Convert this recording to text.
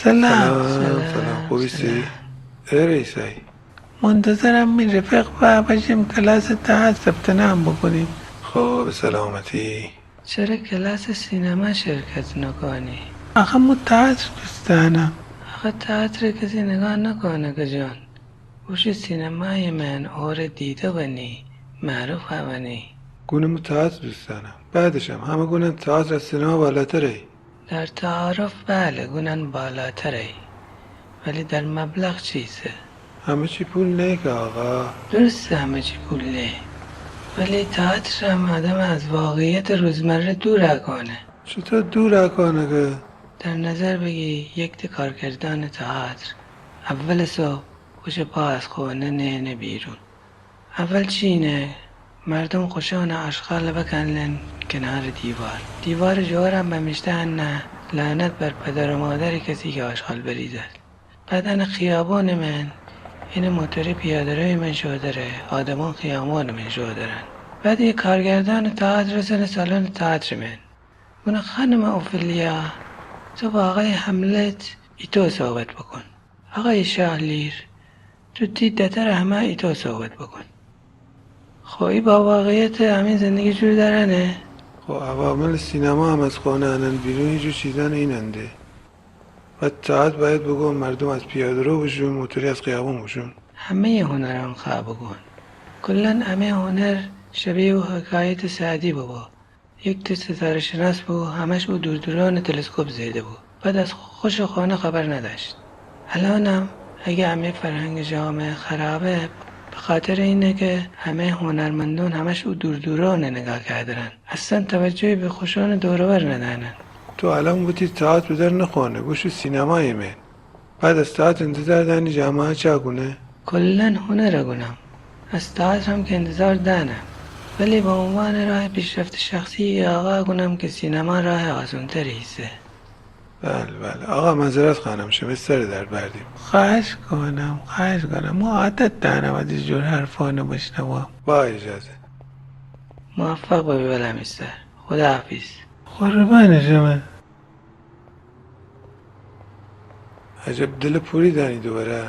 سلام سلام خوبیستی؟ رئیسایی منتظرم می رفیق و باشیم کلاس تحت ثبت نام بکنیم. خب سلامتی. چرا کلاس سینما شرکت نکنی؟ آخه مو تئاتر دوست دارم. آخه تئاتر کسی نگاه نکنه که جان. وش سینمای من اور دیده بنی معروف بنی. گونه تئاتر دوست دارم. بعدشم همه گونه تئاتر از سینما بالاتره. در تعارف بله گونن بالاتره، ولی در مبلغ چیزه؟ همه چی پول نه که آقا. درسته همه چی پول نه، ولی تئاتر هم آدم از واقعیت روزمره دور کنه. چطور دور کنه که؟ در نظر بگی یک کارگردان تئاتر اول صبح خوش پا از خونه نه بیرون. اول چینه مردم خوشان اشغال بکنن کنار دیوار جوارم بمیشتن نه لعنت بر پدر و مادر کسی که آشغال بریزد. بدن خیابان من این موتور پیاده‌روی من شودره، آدمان خیابان من شودرن. بعد یک کارگردان تئاتر رسن سالن تئاتر من گونه خانم اوفلیا تو با آقای حملت ایتو صحبت بکن، آقای شاهلیر تو دیدتر همه ایتو صحبت بکن. خوی با واقعیت همین زندگی جور درنه. خب عوامل سینما هم از خانه انن بیرون یه جور چیزان ایننده. و تئاتر باید بگم مردم از پیاده رو بشون، موتوری از خیابون بشون. همه هنران خواه بکن. کلن همه هنر شبیه و حکایت سعدی بابا. یک ستاره شناس بود، همش او دوران تلسکوپ زیده بود، بعد از خوش خانه خبر نداشت. الانم اگه همه فرهنگ جامعه خرابه به خاطر اینه که همه هنرمندان همش او دوران نگاه کردن، اصلا توجهی به خوشان دورور ندارن. تو الان بودی تئاتر بدر نخونه گوش سینمای من. بعد از تئاتر انتظار دانی جامعه چه گونه؟ کلن هنر گونم، از تئاتر هم که انتظار دانم، ولی با عنوان راه پیشرفت شخصی آقا گونم که سینما راه آسان‌تری است. بله آقا معذرت خواهم شما سر در بردیم. خواهش کنم مو عادت دارم از این جور حرفانو بشنوم. با اجازه. موفق باشه بلمیستر. خداحافظ. قربان شما. عجب دل پوری دانی دوباره.